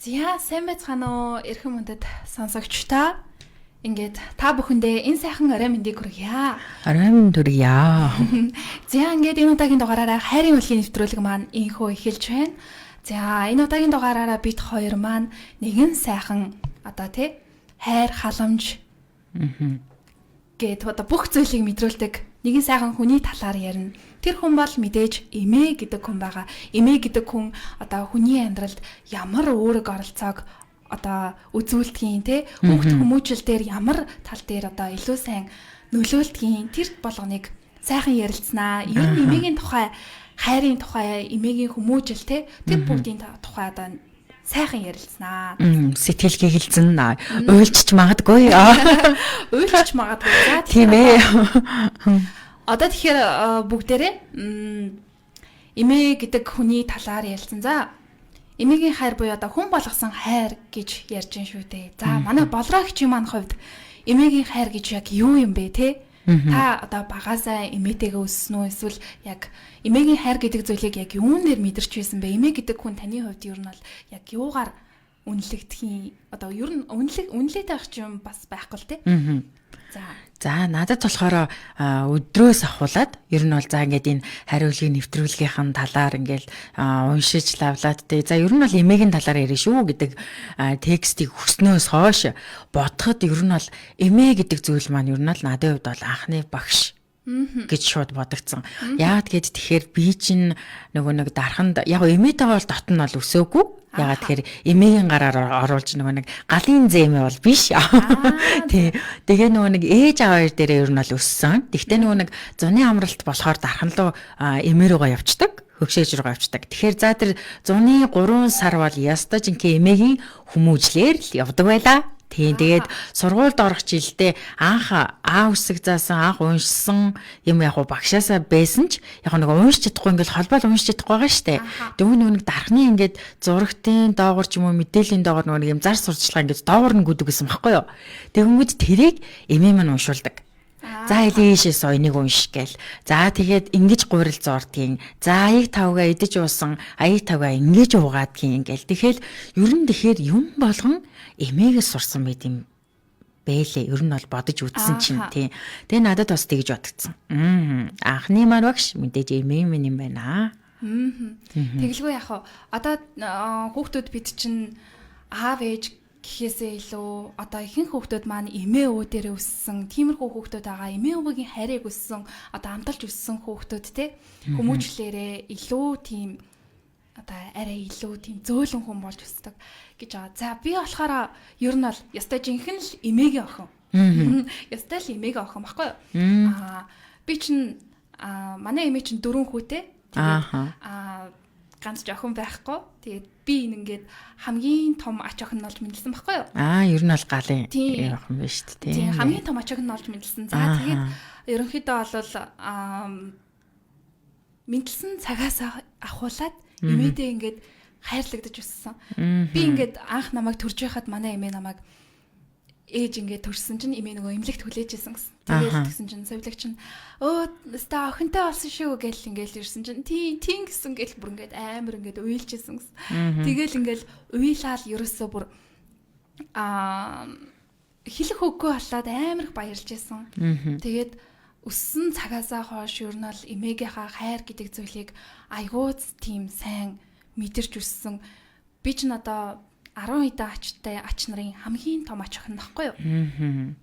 За сайн байцгаана уу эрхэм мөндөд сонсогчдоо. Ингээд та бүхэндээ энэ сайхан орой мэндийг хүргье. Орой мэнд хүргье. За ингээд энэ удаагийн дугаараараа хайрын үлгийн нэвтрүүлэг маань инхөө эхэлж байна. За энэ удаагийн дугаараараа бид хоёр маань нэгэн сайхан одоо тий хайр халамж гэдэг одоо бүх зүйлийг мэдрүүлдэг нэгэн сайхан хүний талаар ярина. Тэр хүн бол мэдээж эмээ гэдэг хүн байгаа. Эмээ гэдэг хүн одоо хүний амьдралд ямар өөрөг оролцоог одоо үзүүлдгийг те хүүхд хүмүүжил дээр ямар тал дээр одоо илүү сайн нөлөөлдгийг тэр болгоныг сайхан ярилцсанаа. Ер нь эмээгийн тухай, хайрын тухай, эмээгийн хүмүүжил те тэр бүгдийн тухай одоо сайхан ярилцсанаа. Сэтгэл гэгэлцэн уйлчиж магадгүй. Уйлчиж магадгүй. За тийм ээ. Одоо тэгэхээр бүгдээрээ эмээ гэдэг хүний талаар ярилцсан. За эмээгийн хайр буюу одоо хүн болгосон хайр гэж ярьж байна шүү дээ. За манай болраагчийн маань хувьд эмээгийн хайр гэж яг юу юм бэ те? Та одоо багаасаа эмээтэйгээ өссөн үү эсвэл яг эмээгийн хайр гэдэг зүйлийг яг юунээр мэдэрч байсан бэ? Эмээ гэдэг хүн таны хувьд ер нь бол яг юугаар үнэлэгдэхийн одоо ер нь үнэлээд байх юм бас байхгүй л те? За надад болохоор өдрөөс ахуулаад ер нь бол за ингээд энэ хариулгын нэвтрүүлгийнхэн талаар ингээд уншиж лавлаад тэ за ер нь бол эмээгийн талаар ярина шүү гэдэг текстийг хүснөөс хойш бодоход ер нь бол эмээ гэдэг зүйл маань ер нь бол надад хувьд бол анхны багш гэж шууд бодогдсон. Яагаад гэд тэгэхээр би чинь нөгөө нэг дарханд яг эмээтэйгээ бол дотн нь бол өсөөгүй. Ягаад тэгэхээр эмээгийн гараар оруулж нөгөө нэг галын зэмээ бол биш. Тий. Тэгээ нөгөө нэг ээж аваа дээрээ ер нь бол өссөн. Тэгтээ нөгөө нэг зуны амралт болохоор дархан руу эмээ рүүгээ явцдаг. Хөгшөөж рүүгээ явцдаг. Тэгэхээр за тэр зуны 3 сар бол ястаа жинхэнэ эмээгийн хүмүүжлэр л явдаг байлаа. Тийм тэгээд сургуульд орох жилдээ анх үсэг заасан анх уншсан юм яг багшаасаа байсан ч яг нэг уншиж чадахгүй ингээл холбоол уншиж чадахгүй байгаа штэ. Дөнгө нэг дархны ингээд зурагтын доогор ч юм уу мэдээллийн доогор нэг юм зар сурталчилгаа ингээд доогор нь гүдэг гэсэн баггүй юу. Тэгэнгүүт тэрийг эмээ маань уншуулдаг. За илээшээс оёныг унш гээл. За тэгээд ингэж гурил зоордгийн. За аяг тавгаа идэж уусан аяг тавгаа ингэж уугаадгийн гээл. Тэгэхээр юм болгон эмээгээс сурсан байт юм бэлээ. Ер нь бол бодож үзсэн чинь тий. Тэгээ надад бас тэгж бодогдсон. Анхны маань багш мэдээж эмээ минь юм байна. Тэгэлгүй яах вэ? Одоо хүүхдүүд бид чинь аав ээж гэхээсээ илүү одоо ихэнх хүүхдүүд маань эмээ өвөө дээр өссөн тиймэрхүү хүүхдүүд байгаа. Эмээ өвөгийн хайрыг өссөн одоо амталж өссөн хүүхдүүд те хүмүүжлээрээ илүү тийм одоо арай илүү тийм зөөлөн хүн болж өсдөг гэж байгаа. За би болохоор ер нь бол ястай жинхэнэ л эмээгийн охин. Ястай л эмээгийн охин баггүй юу? Би чинь манай эмээ чинь 4 хүүтэй. Тэгээд ганц охин байхгүй. Тэгээд би ингээд хамгийн том ач охин нь болж мэдлсэн байхгүй юу? Ер нь бол галын охин байна шүү дээ. Тийм хамгийн том ач охин нь болж мэдлсэн. За тэгээд ерөнхийдөө бол мэдлсэн цагаас ахуулаад эмээдээ ингээд хайрлагдаж өссөн. Би ингээд анх намайг төрж байхад манай эмээ намайг ээж ингээд төрсөн чинь эмээ нөгөө эмнэлэгт хүлээж исэн гэсэн. Тэгээд тэгсэн чинь совилог чинь өстө охинтой болсон шүү гэл ингээд ирсэн чинь тийм гэсэн гэл бүр ингээд амар ингээд уйлж исэн гэсэн. Тэгэл ингээд уйлаад ерөөсөө бүр хэлэх үггүй болоод амар их баярлж исэн. Тэгээд өссөн цагаасаа хойш ер нь бол эмээгийнхаа хайр гэдэг зүйлийг айгууц тийм сайн мэдэрч өссөн. Би ч одоо 10 хэдэн ач нарын хамгийн том ач охин нөхгүй юу.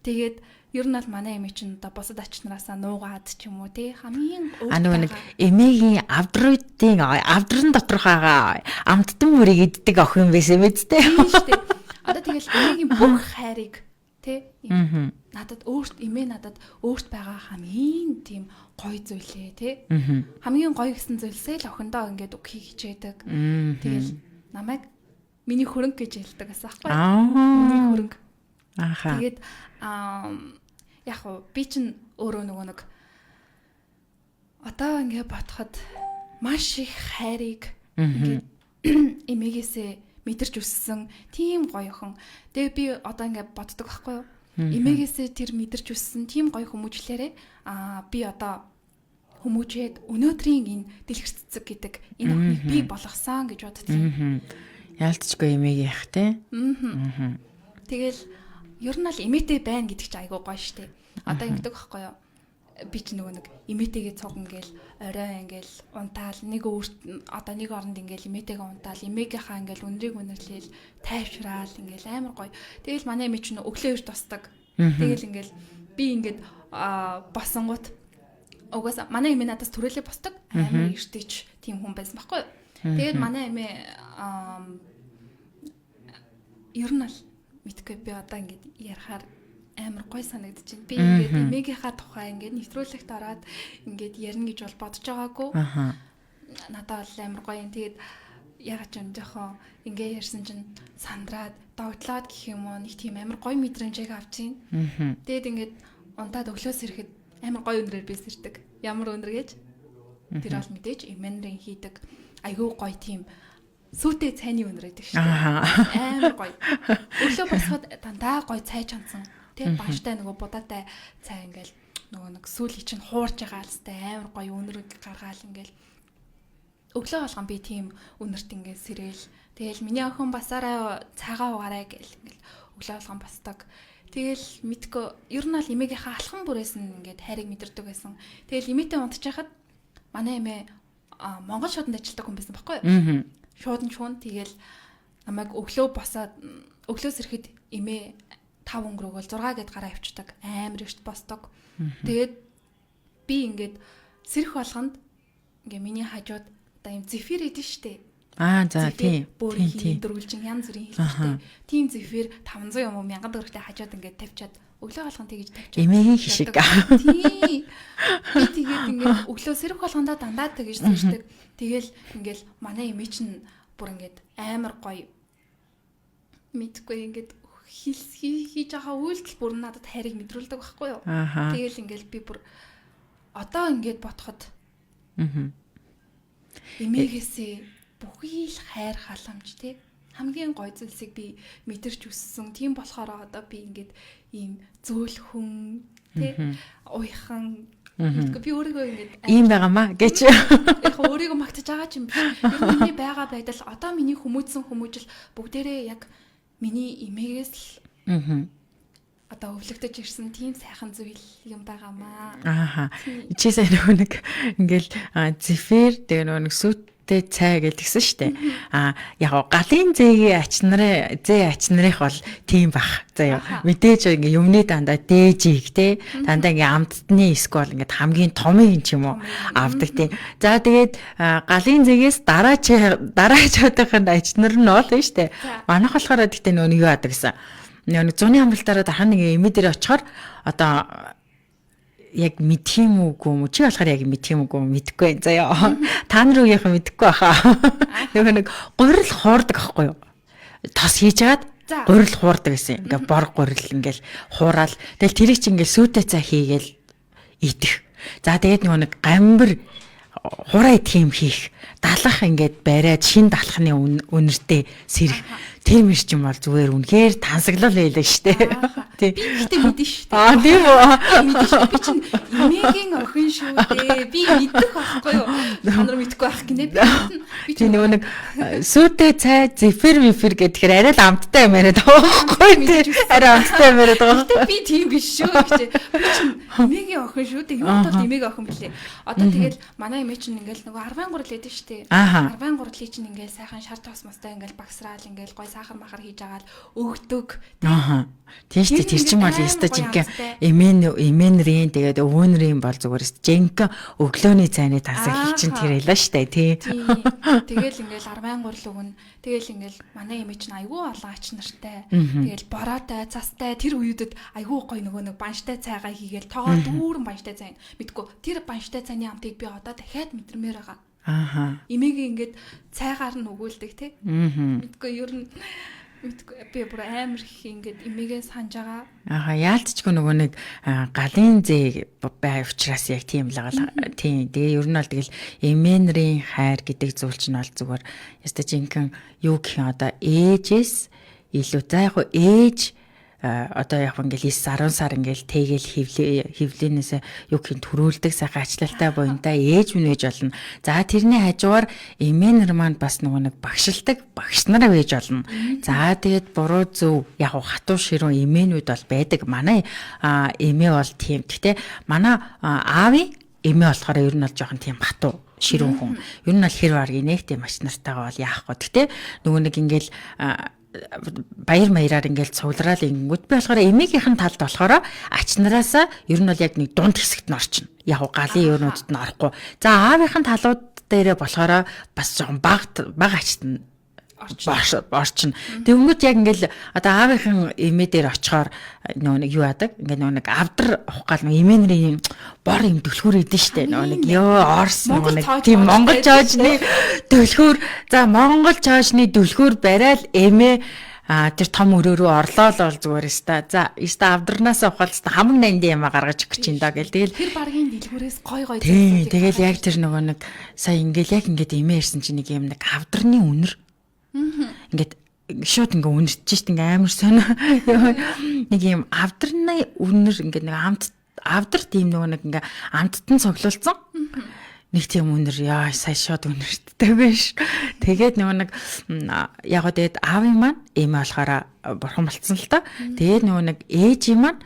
Тэгээд ер нь бол манай эмээ чинь одоо босод ач нараасаа нуугаад ч юм уу тий хамгийн нөгөө нэг эмээгийн авдрын доторхоогоо амттан мөрийг иддэг охин байсан мэт тий. Одоо тэгэл эмээгийн бүх хайрыг тий надад эмээ надад өөрт байгаа хамгийн тийм гоё зүйлээ тий хамгийн гоё гэсэн зүйлсээ л охиндоо ингээд үг хичээдэг. Тэгэл намайг миний хөрөнгө гэж хэлдэг гэсэн аахгүй. Миний хөрөнгө. Тэгээд яг уу би чинь өөрөө нөгөө нэг одоо ингээд бодоход маш их хайрыг ингээд эмээгээсээ мэдэрч өссөн тийм гоё охин. Тэгээ би одоо ингээд боддог байхгүй юу? Эмээгээсээ тэр мэдэрч өссөн тийм гоё хүмүүжлээрээ би одоо хүмүүжээд өнөөдрийн энэ дэлгэр цэцэг гэдэг энэ охиныг би болгосон гэж боддгийн. Яалтчгүй эмээг яах те. Тэгэл ер нь бол эмээтэй байна гэдэг чинь айгүй гоё штэ. Одоо ингэдэг байхгүй юу? Би ч нөгөө нэг эмээтэйгээ цуг ингээл орой ингээл унтаал нэг одоо нэг оронд ингээл эмээтэйгээ унтаал эмээгийнхаа ингээл өнрийг үнэрлээл тайвшраал ингээл амар гоё. Тэгэл манай эмээ ч өглөө эрт тусдаг. Тэгэл ингээл би ингээд босонгууд угаасаа манай эмээ надаас төрөлөө босдог. Амар эртэж тийм хүн байсан байхгүй юу? Тэгээд манай эмээ ер нь л мэдгүй би одоо ингээд ярахаар амар гой санагдаж байна. Би ингээд эмээгийнхаа тухай ингээд нэвтрүүлэгт ороод ингээд ярина гэж бол бодож байгаагүй. Надад бол амар гоё юм. Тэгээд ягаад ч юм жоохон ингээд ярьсан чинь сандраад, догтлоод гэх юм уу нэг тийм амар гоё мэдрэмжийг авчихин. Тэгээд ингээд унтаад өглөөс ирэхэд амар гоё өнрээр би сэрдэг. Ямар өнөр гэж? Тэр бол мэдээж эмэнрийн хийдэг айгүй гоё тийм сүйтэй цайны өнөр гэдэг шүү дээ. Амар гоё. Өглөө босоход дандаа гоё цай чансан. Тэг бааштай нөгөө будатай цай ингээл нөгөө нэг сүүлийн чинь хуурж байгаа алстай амар гоё өнөрөд гаргаал ингээл өглөө болгон би тийм өнөрт ингээд сэрээл. Тэгэл миний охин басаараа цагаа угаарай гэл ингээл өглөө болгон басдаг. Тэгэл мэдгүй ер нь бол эмээгийнхаа алхан бүрээс нь ингээд хайрыг мэдэрдэг байсан. Тэгэл эмээтэй унтчихад манай эмээ Монгол шууданд ажилладаг хүн байсан байхгүй юу? Шууд тэгэл намайг өглөө босоод өглөөс ирэхэд эмээ 5 өнгөрөөгөл 6 гэд гараа авчдаг. Амар ихт босдог. Тэгээд би ингээд сэрэх болгонд ингээ миний хажууд одоо юм зефир идэв штэ. За тийм. Тийм дөрвөлжин янз бүрийн хэлтэй. Тийм зефир 500 юм уу 1000 төгрөгтэй хажууд ингээд тавьчаад өглөө болгон тэгж тавьчаад. Эмээгийн хишиг. Тийм. Би тэгээд ингээд өглөө сэрэх болгондоо дандаа тэгж сэрдэг. Тэгэл ингээд манай эмээ чинь бүр ингээд амар гоё мэдгүй ингээд хийж байгаа үйлдэл бүр надад хайрыг мэдрүүлдэг байхгүй юу. Тэгэл ингээл би бүр одоо ингээд бодоход эмээгээсээ бүхий л хайр халамж тий хамгийн гоё зүйлсийг би мэдэрч өссөн. Тийм болохоор одоо би ингээд ийм зөөлхөн тий уйхан мэдгүй би өөрийгөө ингээд ийм байгаамаа гэж яг өөрийгөө магтаж байгаа ч юм биш. Ер нь миний байгаа байдал одоо миний хүмүүжсэн хүмүүжил бүгдээрээ яг миний эмээгээс л одоо өвлөгдөж ирсэн тийм сайхан зүйл юм байгаамаа. Чи сайн нэг ингээл зефир тэгээ нэг сүттэй цай гэлгсэн штэ. Яг галын зээгийн ач нарыг бол тийм бах. За мэдээж ингээ юмны дандаа дээжийг те дандаа ингээ амттны эсвэл ингээ хамгийн томыг ч юм уу авдаг тийм. За тэгээд галын зээгээс дараачуудын ач нар нь бол штэ. Манайх болохоор гэхдээ нөгөө юу яадаг гэсэн. Нэг зуны амралтаараа дахин нэг эмээ дээр очихоор одоо яг мэдх юм уугүй юм чи болохоор яг мэдх юм уугүй мэдэхгүй байна заяа. Та нар үеийнхэн мэдэхгүй баха. Нөгөө нэг гурил хуурдаг аахгүй юу? Тос хийжгаад гурил хуурдаг гэсэн. Ингээ бор гурил ингээл хуурал. Тэгэл тэрийг чи ингээл сүйтэй цай хийгээл идэх. За тэгээд нөгөө нэг гамбар хураа идэх юм хийх. Далах ингээд бариад шин далахны үнэртэй сэрэх. Тийм ч юм бол зүгээр үнэхээр тансаглал байлаа штэ. Тийм. Би ихтэй мэдэн штэ. Тийм үү. Би чинь эмээгийн охин шүү дээ. Би мэдэх байхгүй юу? Та нар мэдхгүй байх гинэ. Би тийм нөгөө нэг сүйтэй цай зефир гэдгээр арай л амттай юм яриад байгаа байхгүй тий. Арай амттай юм яриад байгаа. Гэтэ би тийм биш шүү гэж. Би чинь эмээгийн охин шүү дээ. Юу бол эмээгийн охин блэ. Одоо тэгэл манай эмээ чинь ингээл нөгөө 43 л байдаг штэ. 43-ийн чинь ингээл сайхан шар тосмостой ингээл багсраал ингээл гой сахар махар хийж агаад өгдөг. Тийм шүү дээ. Тэр чинь бол яста жинхэнэ эмээнрийн тэгээд өвөөнрийн бол зүгээр жинхэнэ өглөөний цайны тасаг хий чинь тэр ялаа штэ тий. Тэгэл ингээл 43 л өгнө. Тэгэл ингээл манай эмээ чинь айгүй олон ач нартай. Тэгэл бороотой, цастай тэр үеүдэд айгүй гой нөгөө нэг банштай цайгаа хийгээл тоогоор дүүрэн банштай цай. Мэдгүй тэр банштай цайны амтыг би одоо дахиад мэдрэмээр байгаа. Эмээгийн ингээд цайгаар нь өгүүлдэг тий. Мэдгүй ер нь би бүр амар их ингээд эмээгээ санаж байгаа. Яалтчгүй нөгөө нэг галын зээ бай учраас яг тийм л байгаа. Тийм. Тэгээ ер нь бол тэгэл эмээнрийн хайр гэдэг зүйл чинь бол зүгээр яста жинхэнэ юу гэх юм одоо ээжээс илүү за яг ээж одоо яг ингээл 9-10 сар ингээл тэгээл хевлэнээс юу гэх юм төрүүлдэг сайхан ачлалтай буянтай ээж үнэж болно. За тэрний хажуугаар эмээнэр маань бас нөгөө нэг багшилдаг багш нар байж болно. За тэгээд буруу зөв яг хатуу ширүүн эмээнүүд бол байдаг. Манай эмээ бол тийм. Гэхдээ манай аавын эмээ болохоор ер нь бол жоохон тийм хатуу ширүүн хүн. Ер нь бол хэр баргийн нэг тийм маш нартайгаа бол яахгүй. Гэхдээ нөгөө нэг ингээл баяр маяраар ингээл цуглараад ингэнгүүт би болохоор эмээгийнхэн талд болохоор ач нараасаа ер нь бол яг нэг дунд хэсэгт нь орчихно. Яг галын юунуудад нь орохгүй. За аавынхан талууд дээрээ болохоор бас жоохон бага ачт нь орчин. Тэгэнгүүт яг ингээл одоо аавынхан эмээ дээр очихоор нөгөө нэг юу яадаг? Ингээ нөгөө нэг авдар ухгаал нөгөө эмээнэрийн бор юм дөлхөр идэв штэ. Нөгөө нэг орс нөгөө нэг тийм монгол жоожны дөлхөр. За монгол жоожны дөлхөр барайл эмээ тэр том өрөө рүү орлоо л бол зүгээр өста. За өста авдарнаас ухаалцсан хамар нандин юм гаргаж өгч чинь даа гэл. Тэгэл тэр баргийн дэлгүүрээс гой тэгэл яг тэр нөгөө нэг сая ингээл яг ингээд эмээ ирсэн чинь нэг юм нэг авдарны үнэр ингээд шууд ингээ үнэрч шít ингээ амар сонио нэг юм авдрны үнэр ингээ нэг авдар тийм нөгөө нэг ингээ амттан цоглуулсан нэг тийм үнэр яа сая шууд үнэрттэй биш. Тэгээд нөгөө нэг яг гоо тэгээд аавын маань эмээ болохоор бурхан болцсон л та. Тэгээд нөгөө нэг ээж маань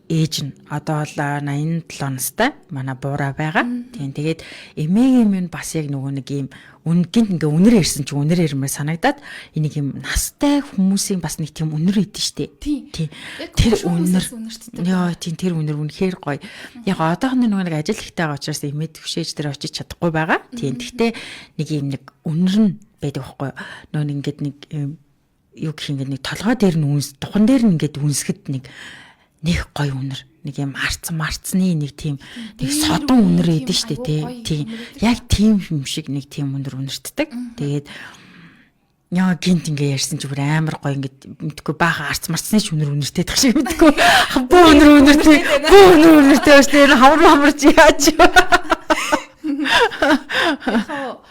ээж нь одоо л 87 настай манай буураа байгаа. Тийм тэгээд эмээгийн минь бас яг нөгөө нэг юм гинт ингээ үнэр ирсэн чи үнэр ирмээр санагдаад энийг юм настай хүмүүсийн бас нэг тийм үнэр идэв штэ. Тийм. Тэр үнэр яа тийм тэр үнэр үнэхээр гоё. Яг одоохон нөгөө нэг ажил ихтэй байгаа учраас эмээ төвшөөж тэр очиж чадахгүй байгаа. Тийм. Гэхдээ нэг юм нэг үнэр нь байдаг байхгүй юу. Нөгөө ингээд нэг юу гэх юм нэг толгой дээр нь духан дээр нь ингээд үнсгэд нэг гоё үнэр нэг юм марцны нэг тийм нэг содон үнэр эдэн штэ тийм яг тийм юм шиг нэг тийм үнэр үнэртдэг. Тэгээд яа гинт ингээ ярьсан чи бүр амар гоё ингээ мэдгүй баахан марцны ч үнэр үнэртэй тах шиг мэдгүй бөө үнэр үнэртэй бас тэр хамарч яаж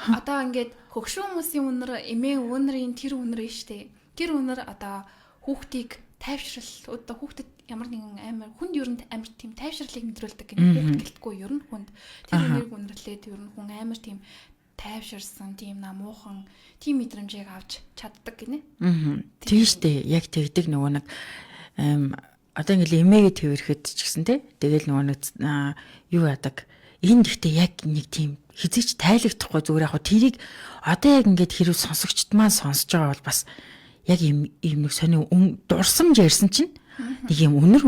одоо ингээд хөгшин хүмүүсийн үнэр эмээ үнэрийн тэр үнэр нь штэ. Тэр үнэр одоо хүүхдийг тайвшрал одоо хүүхдэд ямар нэгэн амар хүнд ер нь амар тийм тайвшралыг мэдрүүлдэг гэх хүүхд гэлтгүй ер нь хүнд тэр үнэрийг үнэрлээд ер нь хүн амар тийм тайвширсан тийм намуухан тийм мэдрэмжийг авч чаддаг гинэ. Тийм штэ яг тэгдэг нөгөө нэг одоо ингээл эмээгээ твэрхэд ч гэсэн тэгэл нөгөө нэг юу яадаг энэ гэхдээ яг нэг тийм хизээч тайлагдахгүй зүгээр яг тэрийг одоо яг ингээд хэрэг сонсогчд маань сонсож байгаа бол бас яг юм нэг сонио дурсамж ярьсан чинь нэг юм үнэр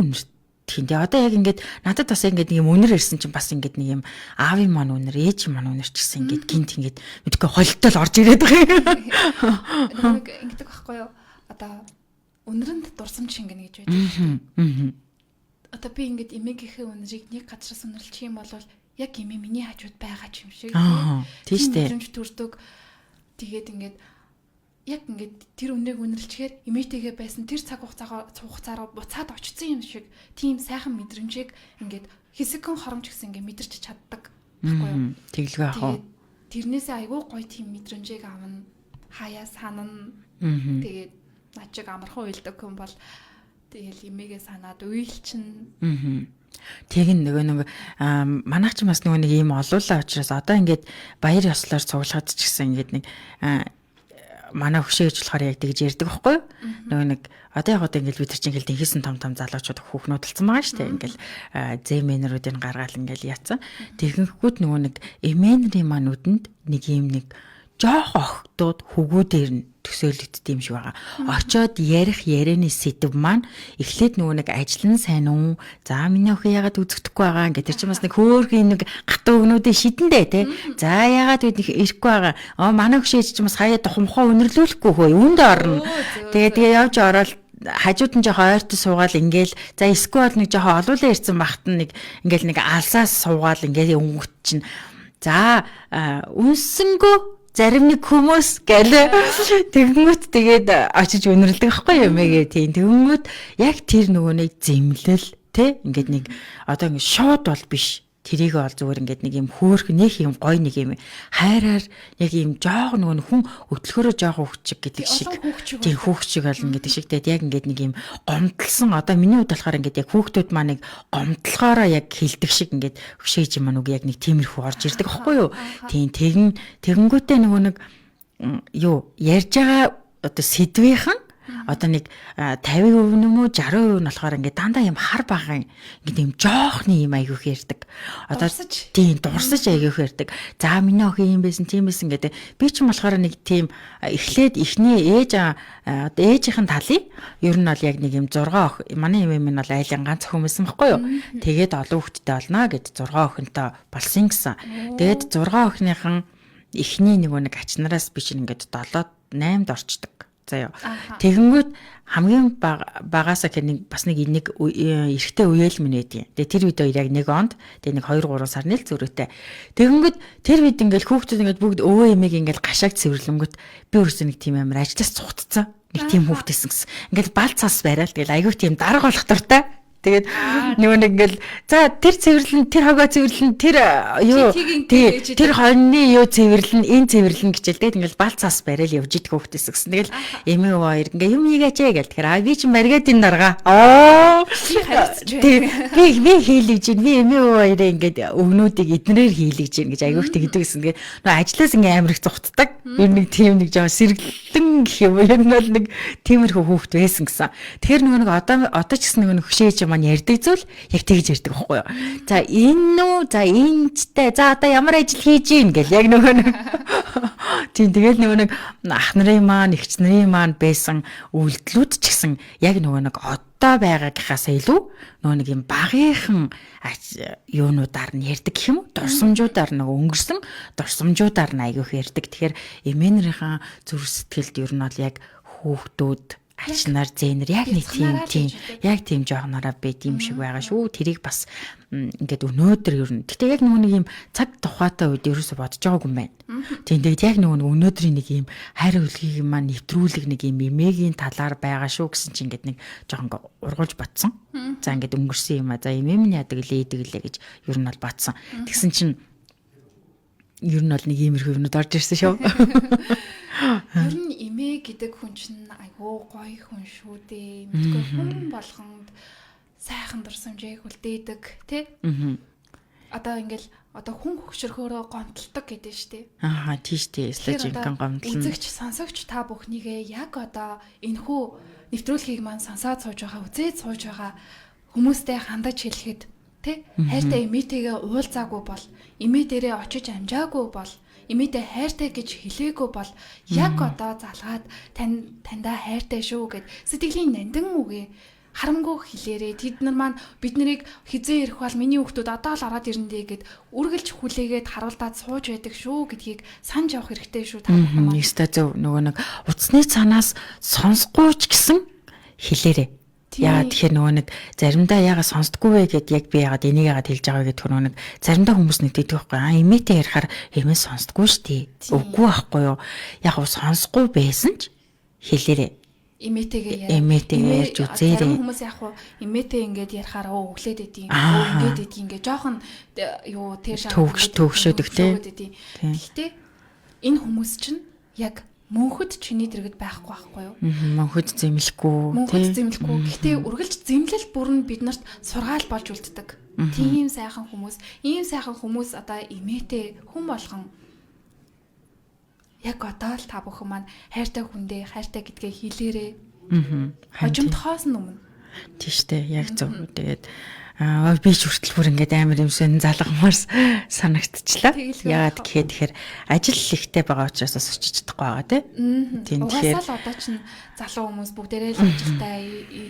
тийм. Тэгээ одоо яг ингээд надад бас ингээд нэг юм үнэр ярьсан чинь бас ингээд нэг юм аавын маань үнэр, ээжийн маань үнэр ч гэсэн ингээд гинт ингээд мэдгүй холтол орж ирээд байгаа юм. Нэг ингэдэг байхгүй юу? Одоо үнэрэнд дурсамж шингэнэ гэж байдаг. Одоо би ингээд эмээгийнхээ үнэрийг нэг газраас үнэрлчих юм бол яг эмээ миний хажууд байгаа ч юм шиг. Тийм шүү дээ. Мэдрэмж төрдөг. Тэгээд ингээд яг ингээд тэр үнээг үнэрлэхээр эмээтэйгээ байсан тэр цаг хугацаараа буцаад очсон юм шиг тийм сайхан мэдрэмжийг ингээд хэсэгхэн хоромж гэсэн ингээд мэдэрч чаддаг байхгүй юу? Тэглэгээ ахаа. Тэрнээсээ айгүй гоё тийм мэдрэмжийг авна. Хаяа санана. Тэгээд начиг амархан уйлдаг хүн бол тэгэл эмээгээ санаад уйлчин. Тэг нэг манайх ч бас нөгөө нэг ийм олуулаа учраас одоо ингээд баяр ёслоор цуглахад ч гэсэн ингээд нэг манай хөшөөж болохоор яг тэгж ярьдаг байхгүй юу? Нөгөө нэг одоо яг ингээд бид нар чинь ингээд хийсэн том залуучууд хүүхнүүд болсон байгаа шүү дээ. Ингээд зэмэнэрүүдийг гаргаал ингээд яатсан. Тэгэнгүүт нөгөө нэг эмэнэрийн маань нүдэнд нэг юм нэг жоох охтууд хөвгүүдээр нь төсөөлөгддөг юм шиг байгаа. Очоод ярих ярианы сэдв маань эхлээд нөгөө нэг ажил нь сайн уу? За миний охин ягаад үзэгдэхгүй байгаа? Ингээд тэр чинь бас нэг хөөрхөн нэг гатуу өгнүүдийн шидэндээ тий. За ягаад бид ирэхгүй байгаа? Манай хөшөөж чинь бас хаяа тухамхаа үнэрлүүлэхгүй хөө. Үүнд орно. Тэгээ явж ороод хажууд нь жоохон ойртон суугаал ингээл за эсвэл нэг жоохон олуулаа ирсэн багт нэг ингээл нэг алсаас суугаал ингээл өнгөт чинь за үнсэнгөө зарим нэг хүмүүс гэлээ тэгэнгүүт тэгээд очиж үнэрлдэг байхгүй юм ээ тийм тэгэнгүүт яг тэр нөгөө нэг зэмлэл те ингээд нэг одоо ингээд шууд бол биш тэрийг бол зүгээр ингээд нэг юм хөөх нэх юм гой нэг юм хайраар яг юм жоог нөгөө хүн өтлөхөрөө жоог хөвчг гэдэг шиг тийм хөвчг болно гэдэг шиг тэгээд яг ингээд нэг юм гомдлсон одоо миний хувьд болохоор ингээд яг хүүхдүүд маань нэг гомдлохоороо яг хилдэг шиг ингээд хөшөөж юм нүг яг нэг тиймэрхүү орж ирдэг аахгүй юу тийм тэгэнгүүтээ нөгөө нэг юу ярьж байгаа одоо сэдвийнхэн одоо нэг 50% юм уу 60% нь болохоор ингээд дандаа юм хар багын ингээд юм жоохны юм айгүйх ярьдаг. Одоо тийм дурсаж айгүйх ярьдаг. За миний охин юм байсан тийм байсан гэдэг. Би ч юм болохоор нэг тийм эхлээд эхний ээжийнхэн талын ер нь бол яг нэг юм 6 охин манай юм минь бол айлын ганц охин байсан байхгүй юу. Тэгээд олон хүүхэдтэй болно гэд 6 охинтой болсон гэсэн. Тэгээд 6 охиныхан эхний нэг ачнараас биш ингээд 7-8-д орчдөг. Заяа. Тэгэнгүүт хамгийн багаасаа нэг бас нэг эрэгтэй үеэл минь байдیں۔ Тэгээ тэр үед яг 1 онд тэгээ нэг 2-3 сарны л зөрүүтэй. Тэгэнгүүт тэр үед ингээл хүүхдүүд ингээд бүгд өвөө эмээг ингээл гашааг цэвэрлэнгүүт би өөрөөсөө нэг тийм амар ажлаас цугтцсан. Нэг тийм хүүхдээсэн гэсэн. Ингээл бал цас барайл тэгэл айгүй тийм дарга болох дуртай. Тэгээд нөгөө нэг ингээл за тэр цэвэрлэн тэр хогоо цэвэрлэн тэр юу тэр хоньны юу цэвэрлэн энэ цэвэрлэн гэжэл тэгээд ингээл бал цаас барайл явж идэх хөөхтэйс гэсэн. Тэгэл эмээ хоёр ингээ юм ийгээч гэл тэгэхээр би чи маргаадын дарга би хийлгэж байна би эмээ хоёроо ингээд өвнүүдийг эднэрээр хийлгэж байна гэж айгүйх тэгдэг гэсэн. Тэгээд нөгөө ажлаас ингээ амар их зүхтдаг. Ер нэг тийм нэг жоо сэргэлэн гэх юм. Ер нь бол нэг тиймэрхүү хөөхт байсан гэсэн. Тэгэхээр нөгөө нэг одоо ч гэсэн нөгөө хөшөөж маань ярьдаг зүйл яг тэгж ярьдаг байхгүй юу. За энэ үү за энэчтэй за одоо ямар ажил хийж ийн гэл яг нөгөө нэг тийм тэгэл нөгөө нэг ах нарын маань эгч нарын маань байсан үйлдэлүүд ч гэсэн яг нөгөө нэг одоо байгаагийнхаас илүү нөгөө нэг юм багийнхан юунуудаар нь ярьдаг гэх юм уу дурсамжуудаар нөгөө өнгөрсөн дурсамжуудаар нь айгүйх ярьдаг. Тэгэхээр эмээнэрийн зүрх сэтгэлд ер нь бол яг хүүхдүүд ачнаар зэнэр яг нэг тийм яг тийм жоохнороо байд юм шиг байгаа шүү. Тэрийг бас ингээд өнөөдөр ер нь. Гэтэ яг нөгөө нэг юм цаг тухайтай үед ерөөсө бодож байгаагүй юм байна. Тийм тэгээд яг нөгөө өнөөдрийн нэг юм хайр хүлгийг маань нэвтрүүлэг нэг юм эмээгийн талаар байгаа шүү гэсэн чинь ингээд нэг жоохон ургуулж батсан. За ингээд өнгөрсөн юм а. За эмээм яадаг лээ гэж ер нь бол батсан. Тэгсэн чинь ер нь бол нэг иймэрхүү юмнууд орж ирсэн шүү. Ер нь эмээ гэдэг хүн чинь айгүй гоё хүн шүү дээ. Мэдгүй хүн болгонд сайхан дурсамжийг үлдээдэг тий. Одоо ингээл хүн хөгшөрхөөрөө гомдлдог гэдэг штэ. Аа тийш тий. Жинхэнэ гомдлон. Үзэгч сонсогч та бүхнийгээ яг одоо энэхүү нэвтрүүлгийг маань сонсоод сууж байгаа үзээд сууж байгаа хүмүүстэй хандаж хэлэхэд тий. Хайртай эмээтэйгээ уулзаагүй бол эмээ дээрээ очиж амжаагүй бол эмээтэй хайртай гэж хэлээгүй бол яг одоо залгаад таньдаа хайртай шүү гэд сэтгэлийн нандин үгээ харамгүй хэлээрээ тэд нар маань бид нарыг хизээ ирэх бол миний хүүхдүүд одоо л ороод ирнэ гэд үргэлж хүлээгээд харуулдаад сууж байдаг шүү гэдгийг санаж явах хэрэгтэй шүү та бүхэн маань. Нэстэ зөв нөгөө нэг утасны цанаас сонсохгүй ч гэсэн хэлээрээ. Яагаад тэгэхээр нөгөө нэг заримдаа яагаад сонсдоггүй вэ гэд яг би яагаад энийг яагаад хэлж байгаа гэдэг нөгөө нэг заримдаа хүмүүс нэгтгэдэг байхгүй эмээтэй ярихаар эмээ сонсдоггүй штий үгүй байхгүй юу яг уу сонсохгүй байсан ч хэлээрээ эмээтэйгээ ярьж үзээрэй. Зарим хүмүүс яг уу эмээтэй ингээд ярихаар өглөөд идэв ингээд идэв ингээд жоохон юу тэр шаа төвшөөдөг тий. Гэхдээ энэ хүмүүс чинь яг мөнхөд чиний дэргэд байхгүй байхгүй юу? Мөнхөд зэмлэхгүй. Гэхдээ үргэлж зэмлэл бүр нь биднэрт сургаал болж үлддэг. Тийм сайхан хүмүүс, ийм сайхан хүмүүс одоо эмээтэй хүн болгон яг одоо л та бүхэн маань хайртай хүндээ хайртай гэдгээ хэлээрээ. Хожимдохоос өмнө. Тийштэй яг зөв. Тэгээд би ч хүртэл бүр ингээд амар юм сэн залгамаар санагдчихлаа. Яагаад гэхээр тэгэхээр ажил ихтэй байгаа учраас бас очиж чадахгүй байгаа тийм. Тэгэхээр угаасаа л одоо чинь залуу хүмүүс бүгдээрээ л ажилтай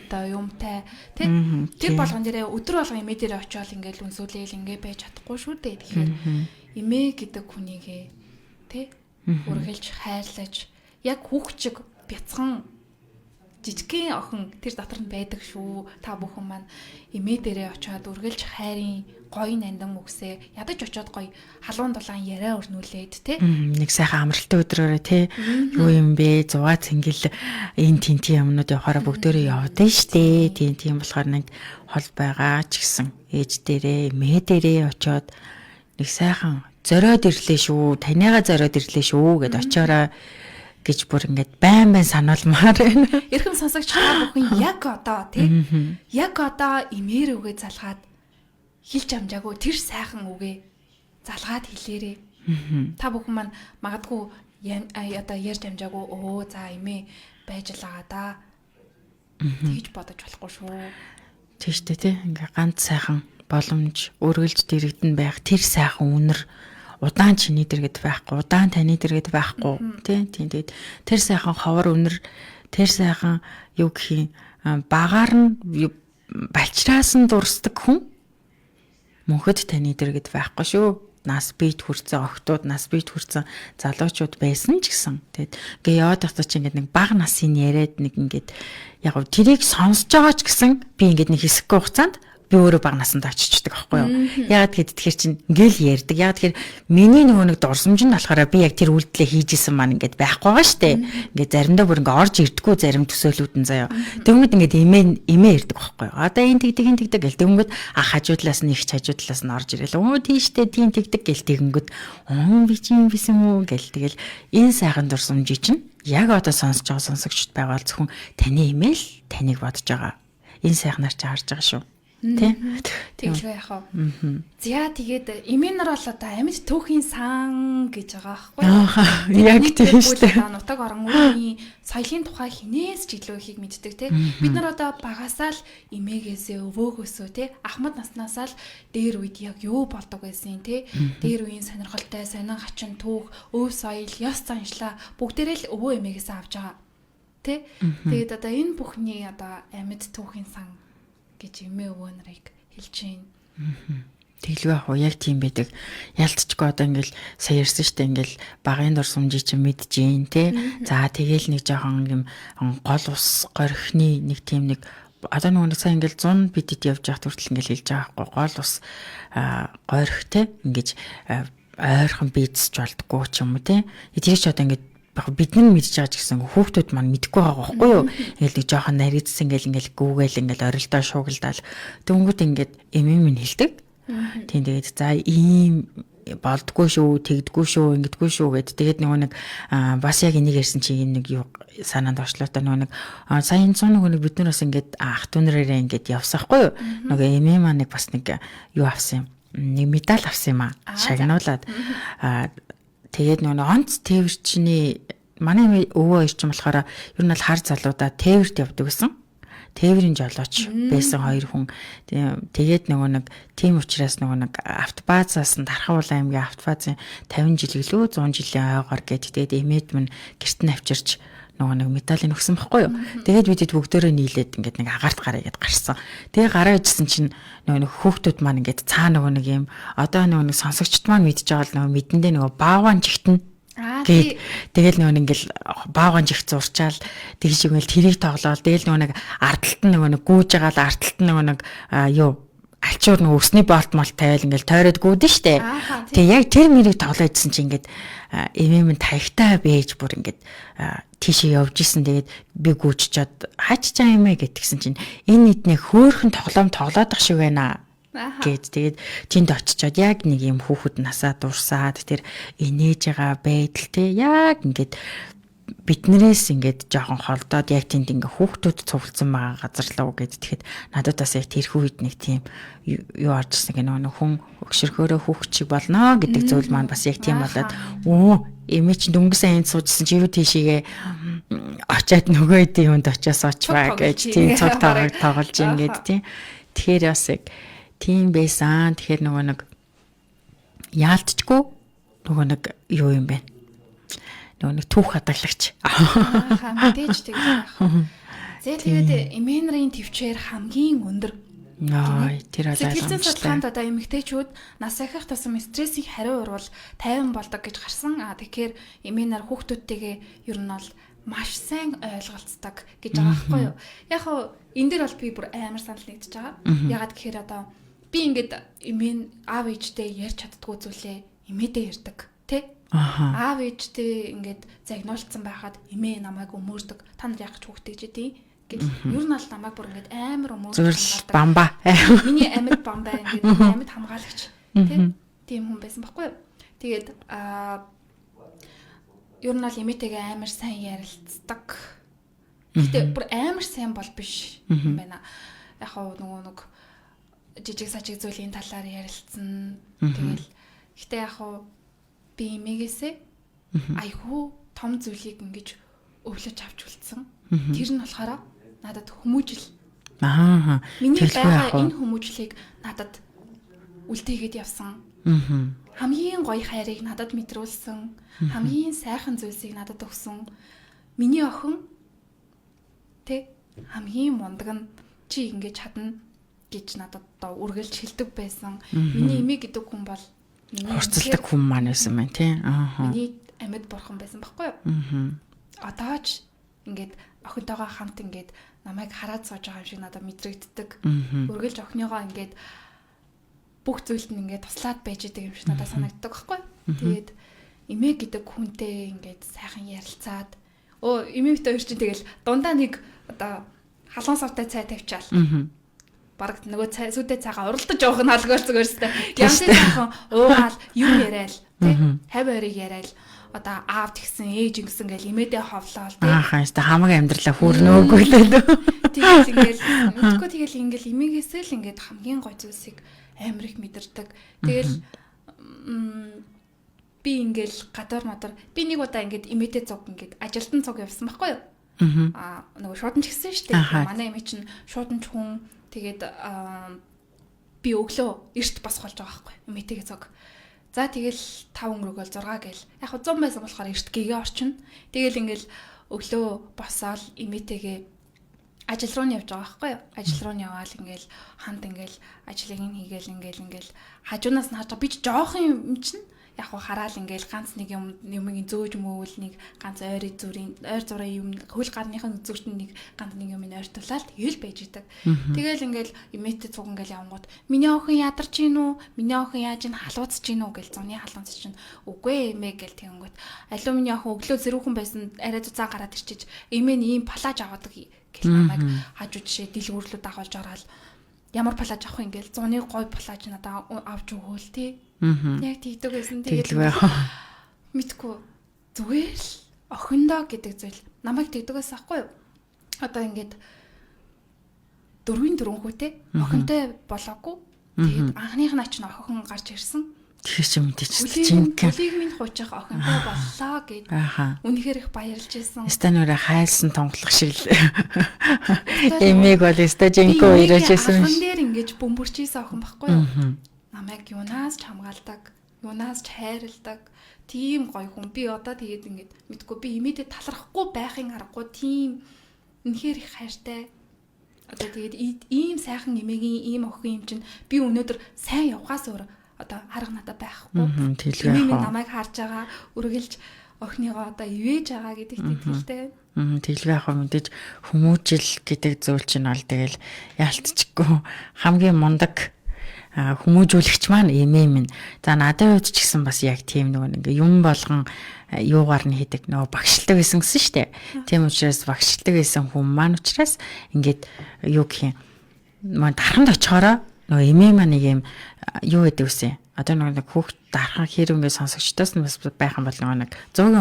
одоо юмтай тийм. Тэр болгон дээрээ өдөр болгон эмээ дээрээ очиод ингээд үнсүүлээл ингээд байж чадахгүй шүү дээ. Тэгэхээр эмээ гэдэг хүнийгээ тийм үргэлж хайрлаж яг хүүхчиг бяцхан жижигхэн охин тэр дотор нь байдаг шүү. Та бүхэн маань эмээ дээрээ очиод үргэлж хайрын гоё нандин үгсээ ядаж очиод гоё халуун дулаан яриа өрнүүлээд те. Нэг сайхан амралтын өдрөөрөө те юу юм бэ? Зугаа цэнгэл энэ тентийн юмнууд явахаараа бүгдөө явдаа штэ. Тийм болохоор нэг хол байгаа ч гэсэн ээж дээрээ эмээ дээрээ очиод нэг сайхан зориод ирлээ шүү. Таныгаа зориод ирлээ шүү гэд очиороо гэж бүр ингээд байн сануулмаар байна. Эрхэм сонсогч та бүхэн яг одоо тийм яг одоо имээр үгээ залгаад хэлж амжаагүй тэр сайхан үгээ залгаад хэлээрээ. Та бүхэн маань магадгүй одоо ярьж амжаагүй за имээ байж л байгаа да. Тэгж бодож болохгүй шүү. Тийш үү те ингээ ганц сайхан боломж өргөлж дэрэгдэн байх тэр сайхан үнэр удаан чиний дэргэд байхгүй, удаан таны дэргэд байхгүй тийм тэгээд тэр сайхан ховор үнэр тэр сайхан юу гэх юм багаар нь балчраас нь дурсдаг хүн мөнхөд таны дэргэд байхгүй шүү. Нас бийт хүрсэн охтууд, нас бийт хүрсэн залуучууд байсан ч гэсэн тэгээд ингээ яваад байхдаа чи ингээ нэг бага насын яриад нэг ингээд яг гоо тэрийг сонсож байгаа ч гэсэн би ингээ нэг хэсэггүй хугацаанд би өөрөө бага насанд очичдаг аахгүй юу. Ягаад гэвэл тэгэхээр чинь ингээл ярьдаг. Ягаад тэгэхээр миний нөгөө нэг дурсамж нь болохоор би яг тэр үйлдэлээ хийжсэн маань ингээд байхгүй байгаа штэ. Ингээд заримдаа бүр ингээд орж ирдэггүй зарим төсөөлүүд нь заяа. Тэнгүүд ингээд эмээ ирдэг аахгүй юу. Одоо энэ тэгдэг гэл тэнгүүд хажуудлаас нь их хажуудлаас нь орж ирэл. Тийштэй тийм тэгдэг гэл тэнгүүд би чи юм бисэн үү гэл тэгэл энэ сайхан дурсамжийг чинь яг одоо сонсож байгаа сонсогчд байгаа бол зөвхөн таны эмээ л таныг бодож байгаа. Энэ сайхнаар чи харж байгаа шүү. Тэглгүй яхав. За тэгээд эмээ нар бол одоо амьд түүхийн сан гэж байгаа байхгүй юу? Яг тийм шүү дээ. Нутаг орон үеийн соёлын тухай хинээс ч илүү ихийг мэддэг те. Бид нар одоо багасаа л эмээгээсээ өвөөгөөсөө те ахмад наснасаа л дээр үед яг юу болдог байсан те. Дээр үеийн сонирхолтой сонин хачин түүх, өв соёл, ёс заншлаа бүгдээрээ л өвөө эмээгээс авч байгаа. Тэ? Тэгээд одоо энэ бүхний одоо амьд түүхийн сан гэж эмээ өвөө нарыг хэлж байна. Тэглгүй ах уу яг тийм байдаг. Ялцчгүй одоо ингээл сая ярьсан штэ ингээл багын дурсамжийг чинь мэдж гин те. За тэгээл нэг жоохон юм гол ус горхины нэг тийм нэг одоо нэг сайн ингээл 100 бидэд явж явах хүртэл ингээл хэлж байгаа байхгүй гол ус горх те ингэж ойрхон бийцж болдгоо ч юм уу те. Тэр ч одоо ингээд бид нар мэдж байгаа ч гэсэн хүүхдүүд маань мэдэхгүй байгаа байхгүй юу. Ингээл нэг жоохон нарийдсан ингээл гүүгээл ингээл орилдоо шуугалдаал. Дөнгөт ингээд эмээ минь хэлдэг. Тийм тэгээд за ийм болдгоо шүү, тэгдэггүй шүү, ингэдэггүй шүү гэд. Тэгээд нөгөө нэг бас яг энийг ярьсан чи энэ нэг юу санаанд орчлоо та нөгөө нэг сая 100 нөгөө нэг бид нар бас ингээд ах дүүнэрээ ингээд явсан байхгүй юу. Нөгөө эмээ маань нэг бас нэг юу авсан юм. Нэг медаль авсан юм аа. Шагнуулаад тэгээд нөгөө онц тээвэрчний манай өвөө ирчин болохоор ер нь л хар залуудаа тээвэрт явдаг гэсэн. Тээврийн жолооч байсан хоёр хүн. Тэгээд нөгөө нэг тийм учраас нөгөө нэг автобазаас нь Дархавуулан аймгийн автобазын 50 жил гэлөө 100 жилийн ойгоор гээд тэгээд эмээд минь гэрт нь авчирч нөгөө нэг медалийг өгсөн байхгүй юу. Тэгээд бидэд бүгдөө нийлээд ингээд нэг агаарт гараа гээд гарсан. Тэгээ гараа ижсэн чинь нөгөө нэг хүүхдүүд маань ингээд цаа нөгөө нэг юм одоо нөгөө нэг сонсогчд маань мэдж байгаа л нөгөө мэдэндээ нөгөө бааван жигтэн гээд тэгэл нөгөө ингээл бааван жигт зурчаал тэгж ингээл тэрийг тоглоол тэгэл нөгөө нэг ардталт нь нөгөө нэг гүүж байгаа л ардталт нь нөгөө нэг юу альчуур нөгөө өсний болт мол тавиал ингээл тойроод гүйдэн штэ. Тэгээ яг тэр мэрийг тоглоожсэн чи ингээд эмээ минь таягтай бэж бүр ингээд тийшээ явж исэн. Тэгээд би гүйччихэд хаач чаа эмээ гэтгсэн чинь энэ нийтнээ хөөхөн тоглоом тоглоод ах шиг байна гэд. Тэгээд тэнд очичоод яг нэг юм хүүхэд насаа дурсаад тэр инээж байгаа байдал те яг ингээд биднээс ингээд жоохон холдоод яг тэнд ингээ хүүхдүүд цугласан байгаа газар лөө гэд. Тэгэхэд надад бас яг тэрхүү үед нэг тийм юу орж ирсэн гэнэ нэг хүн өгшөрхөөрөө хүүхд шиг болно гэдэг зүйл маань бас яг тийм болоод эмээ чи дөнгөсөн энд суужсэн чи юу тийшээгээ очиад нөгөө эдийн юунд очиас очваа гэж тийм цог тоглож ингээд тийм. Тэгэхээр бас яг тийм байсан. Тэгэхээр нөгөө нэг яалтчгүй нөгөө нэг юу юм бэ? Нөгөө нэг түүх хадаглагч. Мэдээж тийм яах. Тэгээд эмээ нарын төвчээр хамгийн өндөр. Тэр сэтгэлзэн судалгаанд одоо эмэгтэйчүүд нас ахих тусам стрессийг хариу урвал тайван болдог гэж гарсан. Тэгэхээр эмээ нар хүүхдүүдтэйгээ ер нь бол маш сайн ойлголцдог гэж байгаа байхгүй юу. Яг хоо энэ дээр бол би бүр амар санал нэгдэж байгаа. Ягаад гэхээр одоо би ингээд эмээ аав ээжтэй ярьж чаддгүй зүйлээ эмээдээ ярьдаг тий. Аав ээжтэй ингээд загнуулсан байхад эмээ намайг өмөрдөг. Та нар яах ч хүүхдээ ч тий. Гэл ер нь бол намайг бүр ингээд амар өмөрдөг. Бамба. Миний амьд бамбаа ингээд амьд хамгаалагч тий. Тийм хүн байсан байхгүй юу. Тэгээд ер нь бол эмээтэйгээ амар сайн ярилцдаг. Гэтэ бүр амар сайн бол биш юм байна. Яг хоо нэг жижиг сажиг зүйлийн талаар ярилцсан. Тэгэл гэтэ яг хоо би эмээгээсээ айхуу том зүйлийг ингэж өвлөж авч үлдсэн. Тэр нь болохоор надад хүмүүжил. Миний байгаа энэ хүмүүжлийг надад үлдээгээд явсан. Хамгийн гоё хайрыг надад мэдрүүлсэн, хамгийн сайхан зүйлсийг надад өгсөн. Миний охин тэ хамгийн мундаг нь чи ингэж чадна гэж надад одоо үргэлж хэлдэг байсан. Миний эмээ гэдэг хүн бол миний хурцлдаг хүн маань байсан байна тий. Миний амьд бурхан байсан байхгүй юу? Одоо ч ингээд охинтойгоо хамт ингээд намайг хараад сууж байгаа юм шиг надад мэдрэгддэг. Үргэлж охиныгоо ингээд бүх зүйлд нь ингээд туслаад байж байгаа юм шиг надад санагддаг байхгүй. Тэгээд эмээ гэдэг хүнтэй ингээд сайхан ярилцаад эмээтэй хоёр чинь тэгэл дундаа нэг одоо халуун савтай цай тавьчаал. Бараг нөгөө сүдэ цайгаа уралдаж явах нь алгаар зүгээрстэй. Янзын сайхан уугаал юм яриад тий 50 орыг яриад одоо аав тэгсэн ээж ингэсэн гэл эмээдээ ховлоол тий. Хаста хамаг амьдралаа хүрнөөгүй лээ. Тэгэл ингээл эмээгээсээ л ингээд хамгийн гоё зүйлсийг амар их мэдэрдэг. Тэгэл би ингээл гадар мадар би нэг удаа ингээд эмээтэй цуг ингээд ажилтан цуг явсан байхгүй юу? Нөгөө шууданч гисэн шүү дээ. Манай эмээ чинь шууданч хүн. Тэгээд би өглөө эрт бас болж байгаа байхгүй эмээтэйгээ цуг. За тэгэл 5 өнгөрөөгөл 6 гээл. Яг 100 байсан болохоор эрт гээгээ орчин. Тэгэл ингээл өглөө босоод эмээтэйгээ ажил руу нь явж байгаа байхгүй юу? Ажил руу нь яваал ингээл ханд ингээл ажлыг нь хийгээл ингээл хажуунаас нь харж би ч жоох юм чинь яг хараал ингээл ганц нэг юмыг зөөж мөөвөл нэг ганц ойр зургийн юм хөл гарныхын зүгт нэг ганц нэг юм ойртуулаад тэгэл байж идэг. Тэгэл ингээл эмээтэй цуг ингээл явангууд миний охин ядарч гин үү? Миний охин яаж ин халууцж гин үү гэл зуны халуунц чинь үгүй эмээ гэл тэгэнгүүт алуу миний охин өглөө зэрүүхэн байсан арай цуцаа гараад ирчиж эмээ нь ийм палаж аваадаг гэл намайг хажуу жишээ дэлгүүрлүүд дагуулж ороод ямар палаж авах юм гээл зуны гой палаж надад авч өгөөл тий. Яг тийдэг байсан. Тэгээд мэдгүй зүгээр л охиндоо гэдэг зүйл намайг тэгдэг байсан хгүй юу? Одоо ингээд 4 хүүтэй охинтой болоогүй. Тэгээд анхных нь ач нь охин гарч ирсэн. Тэр чинь мэдээч жинхэнэ. Үлийг минь хуучих охинтой боллоо гэд. Үнэхээр их баярлж байсан. Станиураа хайлсан тонголох шиг л. Эмээг бол стажинко ирэж байсан. Охин дээр ингэж бөмбөрчээсэн охин байхгүй юу? Намайг юунаас ч хамгаалдаг, юунаас ч хайрладаг. Тийм гоё хүн. Би одоо тэгээд ингэж мэдгүй би эмээдээ талархахгүй байхын аргагүй тийм үнэхээр их хайртай. Одоо тэгээд ийм сайхан эмээгийн ийм охин юм чинь би өнөөдөр сайн явахаас өөр одоо харга надад байхгүй. Тэлгүй яах вэ? Намайг харж байгаа, үргэлж охиныгоо одоо ивэж байгаа гэдэг тэтгэлтэй. Тэлгүй яах вэ? Мэдээж хүмүүжил гэдэг зүйл чинь бол тэгэл яалтчгүй хамгийн мундаг хүмүүжүүлэгч маань эмээ минь. За надад үед ч гэсэн бас яг тийм нэг юм болгон юугаар нь хийдэг нөгөө багшилдаг байсан гэсэн шүү дээ. Тийм учраас багшилдаг байсан хүн маань учраас ингээд юу гэх юм маань дарханд очихороо нөгөө эмээ маань нэг юм юу гэдэг үсэ. Одоо нэг хүүхд дархан хэр ингээд сонсогчдоос нь бас байх юм бол нэг 100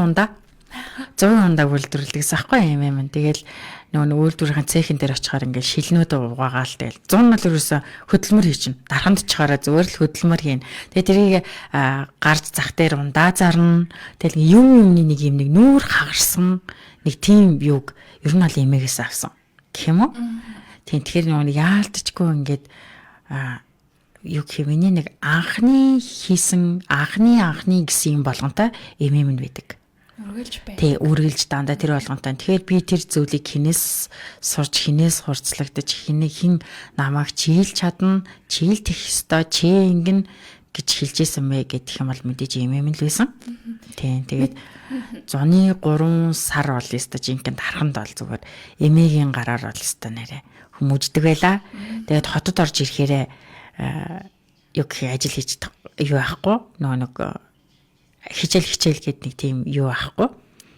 ундаа үйлдвэрлэдэгс ахгүй эмээ маань. Тэгэл нөгөө үйлдвэрийн цехин дээр очихоор ингээд шилнүүд угаагаал тэгэл 100 нь л ерөөсө хөдөлмөр хийчин. Дарханд очихороо зүгээр л хөдөлмөр хийн. Тэгээ тэрийг гарч зах дээр ундаа зарна. Тэгэл юмны нэг юм нэг нүүр хагарсан нэг тийм юг ер нь бол эмээгээс авсан. Гэх юм уу? Тийм тэгэхээр нөгөө яалтчгүй ингээд юу гэх юм нэг анхны хийсэн анхны гэсэн юм болгонтой эмээ минь байдаг. Үргэлж бай. Тэ үргэлж дандаа тэр болгонтой. Тэгэхээр би тэр зүйлийг хинээс сурч хинээс хурцлагдаж хин намайг чийлж чадна, чийлтэх ёстой, чи ингэн гэж хэлжсэн мэ гэдэг юм бол мэдээж эмэм л байсан. Тийм тэгээд зуны 3 сар бол өстой жинхэнэ тарханд бол зүгээр эмээгийн гараар бол өстой нэрэ хүмүүждэг байла. Тэгээд хотод орж ирэхээрээ юу гэх ажил хийж юу байхгүй нэг хичээл гэдэг нэг тийм юу байхгүй.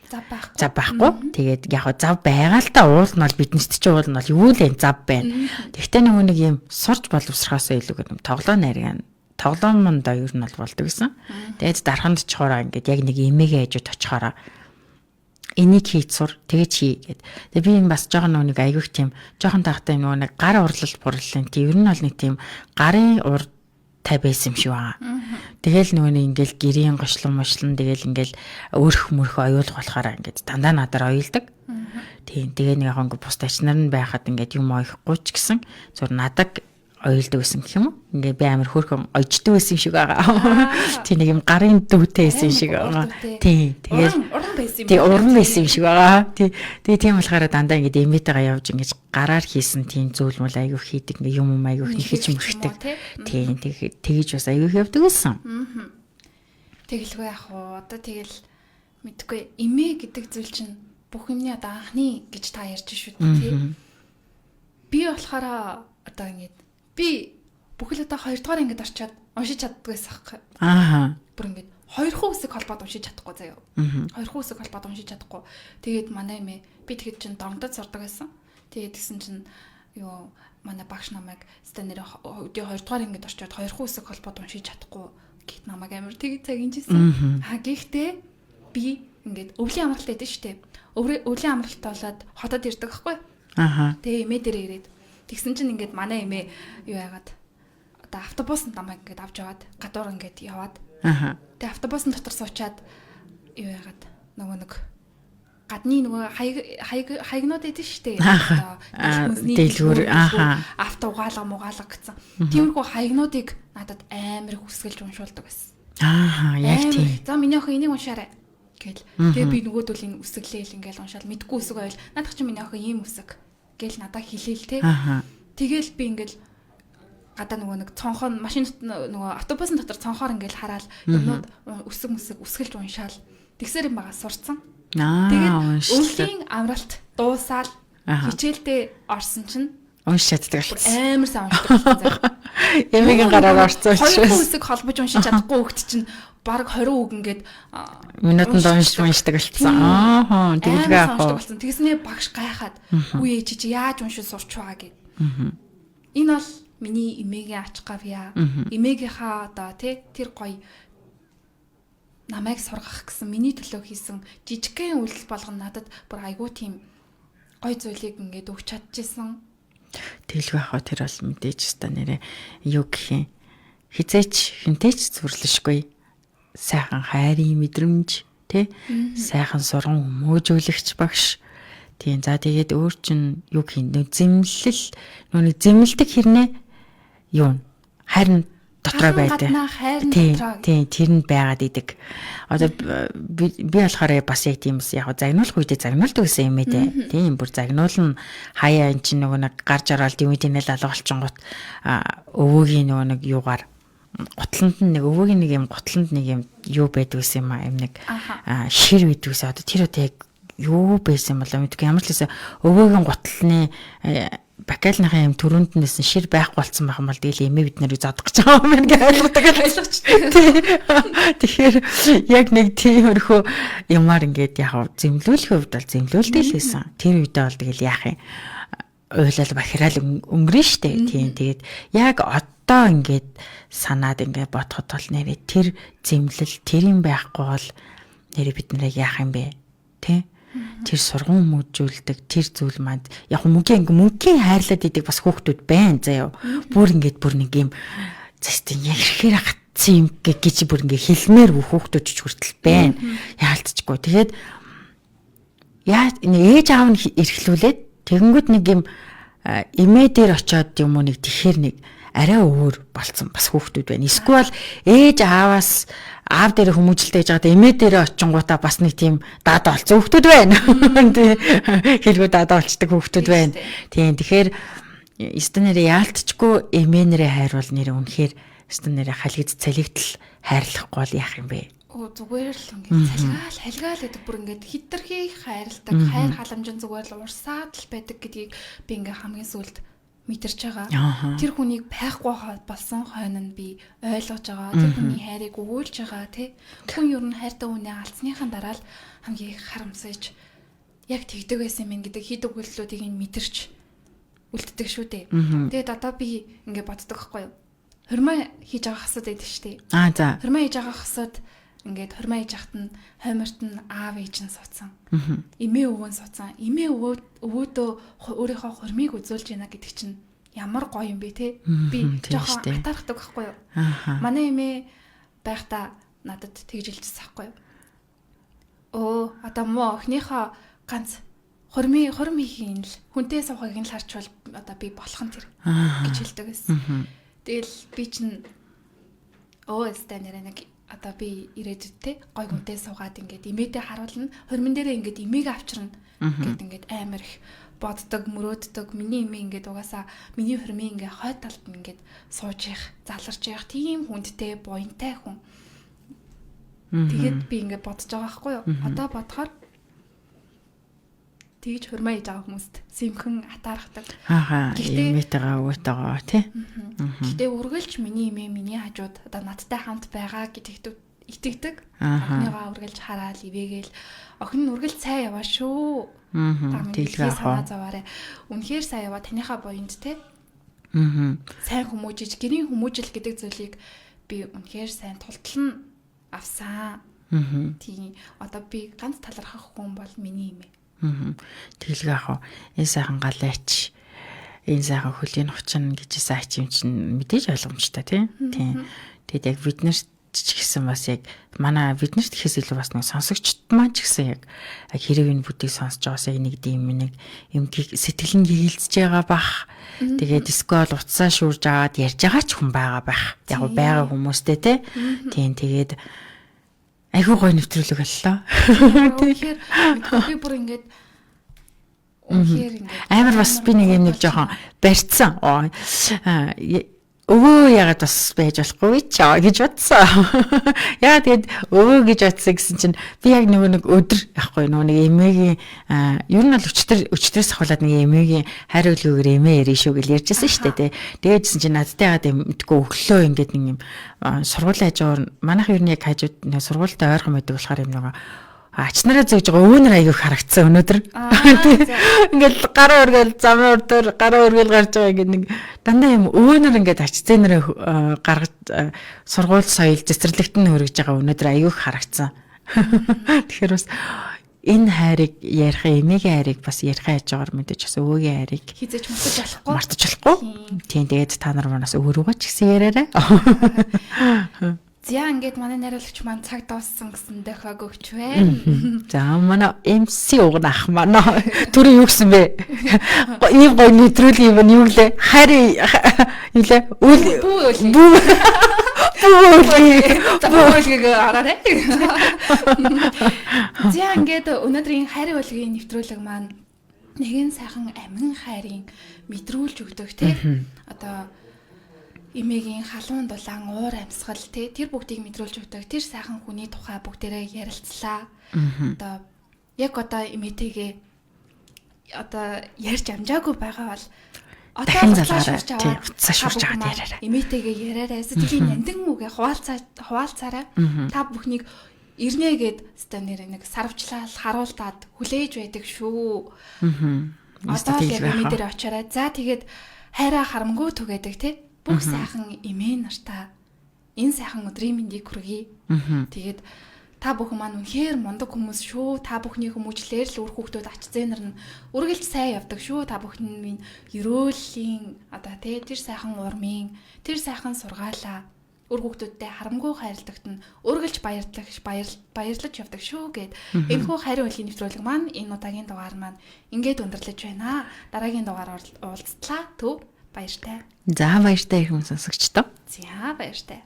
Зав байхгүй. Тэгээд яг зав байгаа л та уул нь бол биднэрт чи уул нь бол юу л энэ зав байна. Тэгвэл нэг юм сурч боловсрохоос илүүгээр юм тоглоомондоо ер нь бол болдог гэсэн. Тэгээд дарханд очихороо ингээд яг нэг эмээгээ хажууд очихороо энийг хийж сур тэгэж хий гэд. Тэгээ би энэ бас жоохон нэг айгүйх тийм жоохон тахтай нэг гар урлалт бурлалын тийм ер нь бол нэг тийм гарын урд тай байсан юм шиг байгаа. Тэгэл нэг ингээл гэрийн гошлон мошлон тэгэл ингээл өөрх мөрх оюулах болохоор ингээд дандаа надаар оюулдаг. Тийм тэгээ нэг яг ингээд бус тачнаар нь байхад ингээд юм оёхгүй ч гэсэн зур надад оюулдаг байсан гэх юм уу? Ингээд би амар хөөрхөн ойждаг байсан шиг байгаа. Тийм нэг юм гарын дүүтэй байсан шиг байгаа. Тийм тэгэл уран байсан юм шиг байгаа. Тэгээ тийм болохоор дандаа ингээд эмээтэйгээ явж ингээд гараар хийсэн тийм зүйл мөл айгүйх хийдэг ингээд юм айгүйх нэхэж мөрхтэй. Тийм тэгэж бас айгүйх явдаг байсан. Тэгэлгүй яг уу одоо тэгэл мэдгүй эмээ гэдэг зүйл чинь бүх юмны одоо анхны гэж та ярьж шүү дээ тий. Би болохоор одоо ингээд би бүхэл одоо 2 дугаар ангид орчоод уншиж чаддаг байсан хэрэг. Бүр ингээд 2 хэсэг холбоод уншиж чадахгүй заяа. 2 хэсэг холбоод уншиж чадахгүй. Тэгээд манай эмээ би тэгэд чинь донгодод сурдаг байсан. Тэгээд тэгсэн чинь юу манай багш намайг станер 2 дугаар ангид орчоод 2 хэсэг холбоод уншиж чадахгүй гэт намайг амар тэгээд цагинжсэн. Гэхдээ би ингээд өвлийн амралт байдаг шүү дээ. Өвлийн амралт болоод хотод ирдэг байхгүй. Тэгээ эмээ дээр ирээд тэгсэн чинь ингээд манай эмээ юу яагаад одоо автобусанд намайг ингээд авч яваад гадуур ингээд яваад тэгээ автобусын дотор суучаад юу яагаад нөгөө нэг гадны нөгөө хаягнууд эдэн штэ дэлгүүр авто угаалга гэсэн тиймэрхүү хаягнуудыг надад амар хүсгэлж уншуулдаг байсан. Яг тийм. За миний охин энийг уншаарай гэл. Тэгээ би нөгөөдөл энэ үсгэлээл ингээл уншаал мэдгүй үсэг байл. Надад ч миний охин ийм үсэг гэл надад хэлээл те. Тэгэл би ингээл гадаа нөгөө нэг цонхоо машинд нөгөө автобусын дотор цонхоор ингээл хараад юмнууд үсэг үсгэлж уншаал. Тэгсээр юм байгаа сурцсан. Тэгээд өвлийн амралт дуусаал хичээлдээ орсон чинь уншиж чаддаг болсон. Амар сайн уншдаг болсон. Эмээгийн гараар орсон учраас 20 үсэг холбож уншиж чадахгүй хөлт чинь баг 20 үг ингээд минутанд уншдаг болсон. Тэгэлгээ авах. Тэгснээ багш гайхаад үе чи яаж уншиж сурч байгаа гэд. Энэ бол миний эмээгийн ач гавьяа. Эмээгийнхаа одоо тэр гоё намайг сургах гэсэн миний төлөө хийсэн жижигхэн үйлс болгоно надад бүр айгүй тийм гоё зүйлийг ингээд өгч чадчихсан. Тэгэлгүй хаа тэр бол мэдээж өстой нэрээ юу гэх юм хизээч хинтээч зүрлэшгүй сайхан хайрын мэдрэмж тий сайхан сурган хүмүүжүүлэгч багш тийм за тэгээд өөр чин юу гэх юм зэмлэл нүг зэмлдэг хэрнээ юу харин дотроо байдаг тийм тэр нь байгаад идэг одоо би болохоор бас яг тийм яг загнуулах үедээ загнуулдаг гэсэн юм ээ тийм бүр загнуулна хаяа эн чинь нөгөө нэг гарч ороод димэдинэл алга болчихгоот өвөөгийн нөгөө нэг юугаар готлонд нэг өвөөгийн нэг юм готлонд нэг юм юу байдаг гэсэн юм нэг шир байдаг гэсэн одоо тэр одоо яг юу байсан болоо мэдгүй ямар ч лээсээ өвөөгийн готлны бакалныхаа юм төрөнд нэсэн шир байхгүй болсон байх юм бол тэгэл эмээ бид нарыг зодох гэж байгаа юм байна гэж ойлгочтой. Тэгэхээр яг нэг тиймэрхүү юмар ингээд яг зэмлүүлэх хувьд бол зэмлүүлдэг л байсан. Тэр үедээ бол тэгэл яах юм уйлал бахирал өнгөрөн штэ. Тийм тэгээд яг одоо ингээд санаад ингээд бодоход бол нэрээ тэр зэмлэл тэр юм байхгүй бол нэрээ бид нарыг яах юм бэ? Тэ? Тэр сургуун хүмүүжүүлдэг тэр зүйл манд яг мөнгөний хайрлаад идэг бас хүүхдүүд байна заяа. Бүр нэг юм зэстэн яг ихээр гацсан юм гэж бүр ингээ хэлмээр хүүхдүүд ч хүртэл байна. Яалтчгүй. Тэгээд яа ээж аав нь эрхлүүлээд тэгэнгүүт нэг юм эмээ дээр очиод юм уу нэг тэгэхээр нэг арай өөр болцсон бас хүүхдүүд байна. Эсвэл ээж ааваас аав дээр хүмүүжлтэй байж байгаа эмээ дээр очингуудаа бас нэг тийм даад олцсон хүүхдүүд байна. Хэлбэр даад олцдог хүүхдүүд байна. Тийм тэгэхээр стенэрээ яалтчгүй эмээ нэрээ хайрвал нэрээ үнэхээр Эсвэл нэрэ халигд цалигдл хайрлахгүй бол яах юм бэ? Зүгээр л ингээд халгаал гэдэг бүр ингээд хитрхи хайрладаг, хайр халамжин зүгээр л урсаад л байдаг гэдгийг би ингээд хамгийн сүүлд мэдэрч байгаа. Тэр хүнийг байхгүй болсон хойно нь би ойлгож байгаа. Тэр хүний хайрыг өгүүлж байгаа тий. Хүн ер нь хайртай хүнээ алдсныхаа дараа л хамгийн их харамсаж яг тэгдэг байсан юм гэдэг хид өгүүллүүдийг нь мэдэрч үлддэг шүү дээ. Тэгээд одоо би ингээд боддог байхгүй юу? Хурмаа хийж байгаа хасууд байдаг шүү дээ. За. Хурмаа хийж байгаа хасууд ингээд хурмаа хийж ахт нь хойморт нь аав ээж нь суудсан. Эмээ өвөө нь суудсан. Эмээ өвөөдөө өөрийнхөө хурмыг үзүүлж байна гэдэг чинь ямар гоё юм бэ те. Би жоохон атаархдаг байхгүй юу? Манай эмээ байхдаа надад тэгж хэлчихсэн байхгүй юу? Одоо муу охиныхоо ганц хурмын л хүнтэй суухыг нь л харчвал одоо би болох нь тэр гэж хэлдэг байсан. Тэгэл би чинь станерэ нэг одоо би ирээдүйдтэй гой хүнтэй суугаад ингээд имээдээ харуулна. Хормон дээрээ ингээд имийг авчирна гэд ингээд амар их боддог, мөрөөддөг. Миний имээ ингээд угаасаа миний хормын ингээд хой талд нь ингээд сууж явах, заларч явах тийм хүндтэй, буянтай хүн. Тэгээд би ингээд бодож байгаа байхгүй юу? Одоо бодохоор тэгж хурмаа хийж байгаа хүмүүст сэмхэн атаархдаг. Имээтэйгээ өвөтэйгээ тий. Гэтэ үргэлж миний имээ миний хажууд одоо надтай хамт байгаа гэдэгт итгэдэг. Охиныгоо үргэлж хараад ивэгээл охин нь үргэлж сайн яваа шүү. Тэглээ санаа зовоорой. Үнэхээр сайн яваа таныхаа буйнд тий. Сайн хүмүүжиж, гэрийн хүмүүжил гэдэг зүйлийг би үнэхээр сайн тултална авсан. Тийм одоо би ганц талархах хүн бол миний имээ. Тэглээ яах вэ? Энэ сайхан галаач, энэ сайхан хөлийн хучин гэж сайч юм чинь мэдээж ойлгомжтой тийм. Тэгэд яг биднэрт ч гэсэн бас яг манай биднэрт гэхээс илүү бас нэг сонсогчд маань ч гэсэн яг хэрэг энэ бүдийг сонсож байгаас яг нэг тийм нэг юм сэтгэл нь гэгээлцэж байгаа бах. Тэгээд скол уцаа шүүрж аваад ярьж байгаа ч хүн байгаа байх. Яг байгаа хүмүүстэй тийм тэгээд айгүй гоё нэвтрүүлэг боллоо. Тэгэхээр би бүр ингээд амар бас би нэг жоохон барьцсан. Өвөө ягаад бас байж болохгүй ч гэж бодсон. Яа тэгээд өвөө гэж бодсон гэсэн чинь би яг нэг өдөр яахгүй нэг эмээгийн ер нь бол өчтөрөөс ахуулаад нэг эмээгийн хайр үлгүүгээр эмээ ярина шүү гэж ярьжсэн шүү дээ. Тэгээдсэн чинь надтай ягаад мэдгүй өглөө ингээд нэг юм сургуулийн хажуугаар манайх ер нь яг хажууд нэг сургуультай ойрхон байдаг болохоор юм нэг ачнараа зөөж байгаа өвөнөр аягүй харагдсан өнөөдөр. Ингээл гараа өргөл замын өрдөр гараа өргөл гарч байгаа ингээд нэг дандаа юм өвөнөр ингээд ач зээнэрээ гаргаж сургууль соёл цэцэрлэгт нь хөргөж байгаа өнөөдөр аягүй харагдсан. Тэгэхээр бас энэ хайрыг ярих эмээгийн хайрыг бас ярих хайж байгаагаар мэдээж бас өвөөгийн хайрыг хизэж мартаж болохгүй. Тийм тэгээд та нар манаас өвөрөөгөө ч гэсэн яриарай. За ингээд манай найруулагч маань цаг дууссан гэсэн дөхөг өгч байна. За манай MC угнах манай түрүү юу гэсэн бэ? Ийм гоё нэвтрүүлэг юм юу лээ? Хари юу лээ? Бүүлгийг араарай. За ингээд өнөөдрийн хари уулгийн нэвтрүүлэг маань нэгэн сайхан амин хайрын мэдрүүлж өгдөг тий. Одоо эмээгийн халуун дулаан уур амьсгал тэр бүгдийг мэдрүүлж өгдөг. Тэр сайхан хүний тухай бүгдээрээ ярилцлаа. Одоо яг одоо эмээтэйгээ одоо ярьж амжаагүй байгаа бол дахин залгаарай. Уцаа шуурч аваад яриарай. Эмээтэйгээ яриарай. Сэтгэлийн нандин үгээ хуваалцаарай. Та бүхнийг ирнэ гэд станер нэг сарвчлал харуултаад хүлээж байдаг шүү. Одоо яг эмээ дээр очиарай. За тэгээд хайраа харамгүй түгээдэг тий. Бүх сайхан эмээ нартаа энэ сайхан өдрийн мэндийг хүргэе. Тэгээд та бүхэн маань үнэхээр мундаг хүмүүс шүү. Та бүхний хүмүүжлээр л үр хүүхдүүд ач зээнэр нь үргэлж сайн явдаг шүү. Та бүхэн минь ерөөлийн одоо тэр сайхан урмын, тэр сайхан сургаалаа үр хүүхдүүдтэй харамгүй хайрладагт нь үргэлж баярлаж явдаг шүү гэд энэхүү хайрын уулын нэвтрүүлэг маань энэ удаагийн дугаар маань ингээд өндөрлөж байна. Дараагийн дугаараар уулзтлаа. Төв баяртай. За баяртай их хүн сонсогчдоо. За баяртай.